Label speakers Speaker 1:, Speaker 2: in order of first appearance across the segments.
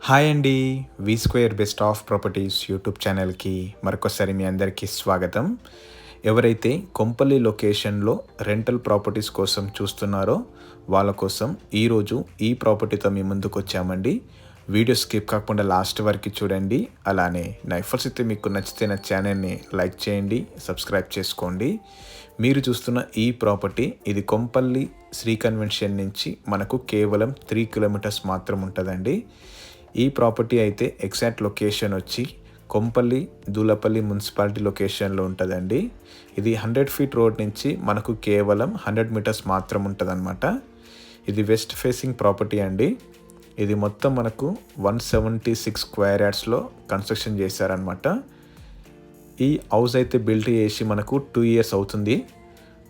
Speaker 1: Hi అండి. V square best of properties YouTube ఛానల్కి మరొకసారి మీ అందరికీ స్వాగతం. ఎవరైతే కొంపల్లి లొకేషన్లో రెంటల్ ప్రాపర్టీస్ కోసం చూస్తున్నారో వాళ్ళ కోసం ఈరోజు ఈ ప్రాపర్టీతో మీ ముందుకు వచ్చామండి. వీడియో స్కిప్ కాకుండా లాస్ట్ వరకు చూడండి. అలానే నా ఎఫర్ట్స్ అయితే మీకు నచ్చితే నా ఛానల్ని లైక్ చేయండి, సబ్స్క్రైబ్ చేసుకోండి. మీరు చూస్తున్న ఈ ప్రాపర్టీ ఇది కొంపల్లి శ్రీ కన్వెన్షన్ నుంచి మనకు కేవలం 3 కిలోమీటర్స్ మాత్రం ఉంటుందండి. ఈ ప్రాపర్టీ అయితే ఎగ్జాక్ట్ లొకేషన్ వచ్చి కొంపల్లి దూలపల్లి మున్సిపాలిటీ లొకేషన్లో ఉంటుందండి. ఇది 100 ఫీట్ రోడ్ నుంచి మనకు కేవలం 100 మీటర్స్ మాత్రం ఉంటుందన్నమాట. ఇది వెస్ట్ ఫేసింగ్ ప్రాపర్టీ అండి. ఇది మొత్తం మనకు 176 స్క్వేర్ యార్డ్స్లో కన్స్ట్రక్షన్ చేశారనమాట. ఈ హౌస్ అయితే బిల్డ్ చేసి మనకు 2 ఇయర్స్ అవుతుంది.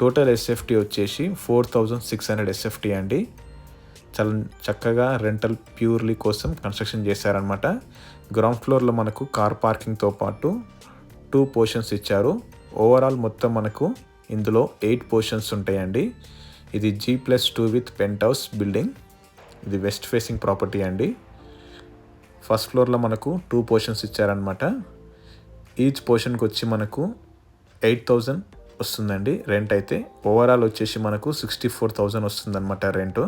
Speaker 1: టోటల్ ఎస్ఎఫ్టీ వచ్చేసి 4600 ఎస్ఎఫ్టీ అండి. చాలా చక్కగా రెంటల్ ప్యూర్లీ కోసం కన్స్ట్రక్షన్ చేశారనమాట. గ్రౌండ్ ఫ్లోర్లో మనకు కార్ పార్కింగ్తో పాటు 2 పోర్షన్స్ ఇచ్చారు. ఓవరాల్ మొత్తం మనకు ఇందులో 8 పోర్షన్స్ ఉంటాయండి. ఇది G+2 with penthouse building. ఇది వెస్ట్ ఫేసింగ్ ప్రాపర్టీ అండి. ఫస్ట్ ఫ్లోర్లో మనకు 2 పోర్షన్స్ ఇచ్చారనమాట. ఈచ్ పోర్షన్కి వచ్చి మనకు 8000 వస్తుందండి రెంట్. అయితే ఓవరాల్ వచ్చేసి మనకు 64,000 వస్తుందన్నమాట రెంట్.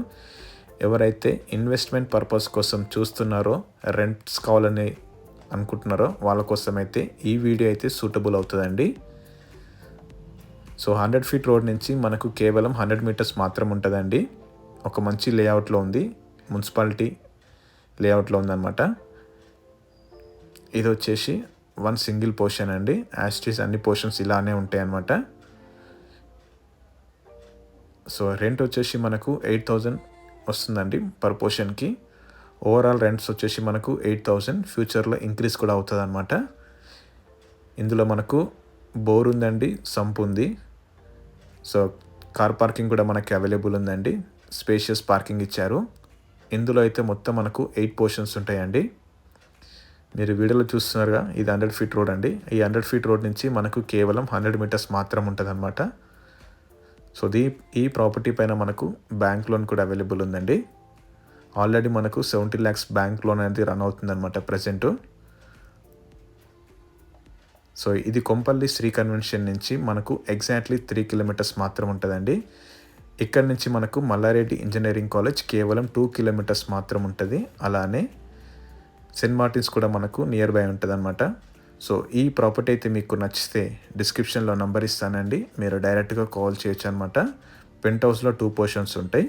Speaker 1: ఎవరైతే ఇన్వెస్ట్మెంట్ పర్పస్ కోసం చూస్తున్నారో, రెంట్స్ కావాలని అనుకుంటున్నారో వాళ్ళ కోసం అయితే ఈ వీడియో అయితే సూటబుల్ అవుతుందండి. సో 100 ఫీట్ రోడ్ నుంచి మనకు కేవలం 100 మీటర్స్ మాత్రం ఉంటుందండి. ఒక మంచి లేఅవుట్లో ఉంది, మున్సిపాలిటీ లేఅవుట్లో ఉందన్నమాట. ఇది వచ్చేసి 1 సింగిల్ పోర్షన్ అండి. యాస్టీస్ అన్ని పోర్షన్స్ ఇలానే ఉంటాయి అన్నమాట. సో రెంట్ వచ్చేసి మనకు 8000 వస్తుందండి పర్ పోర్షన్కి. ఓవరాల్ రెంట్స్ వచ్చేసి మనకు 8000. ఫ్యూచర్లో ఇంక్రీజ్ కూడా అవుతుంది అనమాట. ఇందులో మనకు బోర్ ఉందండి, సంప్ ఉంది. సో కార్ పార్కింగ్ కూడా మనకి అవైలబుల్ ఉందండి. స్పేషియస్ పార్కింగ్ ఇచ్చారు. ఇందులో అయితే మొత్తం మనకు 8 పోర్షన్స్ ఉంటాయండి. మీరు వీడియోలో చూస్తున్నారుగా, ఇది 100 ఫీట్ రోడ్ అండి. ఈ 100 ఫీట్ రోడ్ నుంచి మనకు కేవలం 100 మీటర్స్ మాత్రం ఉంటుంది అనమాట. సో ఈ ప్రాపర్టీ పైన మనకు బ్యాంక్ లోన్ కూడా అవైలబుల్ ఉందండి. ఆల్రెడీ మనకు 70 lakhs బ్యాంక్ లోన్ అనేది రన్ అవుతుందన్నమాట ప్రజెంట్. సో ఇది కొంపల్లి శ్రీ కన్వెన్షన్ నుంచి మనకు ఎగ్జాక్ట్లీ 3 కిలోమీటర్స్ మాత్రం ఉంటుందండి. ఇక్కడ నుంచి మనకు మల్లారెడ్డి ఇంజనీరింగ్ కాలేజ్ కేవలం 2 కిలోమీటర్స్ మాత్రం ఉంటుంది. అలానే సెయింట్ మార్టిన్స్ కూడా మనకు నియర్ బై ఉంటుంది అనమాట. సో ఈ ప్రాపర్టీ అయితే మీకు నచ్చితే డిస్క్రిప్షన్లో నంబర్ ఇస్తానండి, మీరు డైరెక్ట్గా కాల్ చేయొచ్చు అనమాట. పెంట్ హౌస్లో 2 పోర్షన్స్ ఉంటాయి.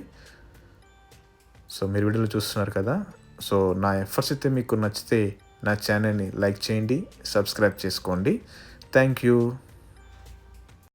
Speaker 1: సో మీరు వీడియోలో చూస్తున్నారు కదా. సో నా ఎఫర్ట్స్ అయితే మీకు నచ్చితే నా ఛానల్ని లైక్ చేయండి, సబ్స్క్రైబ్ చేసుకోండి. Thank you.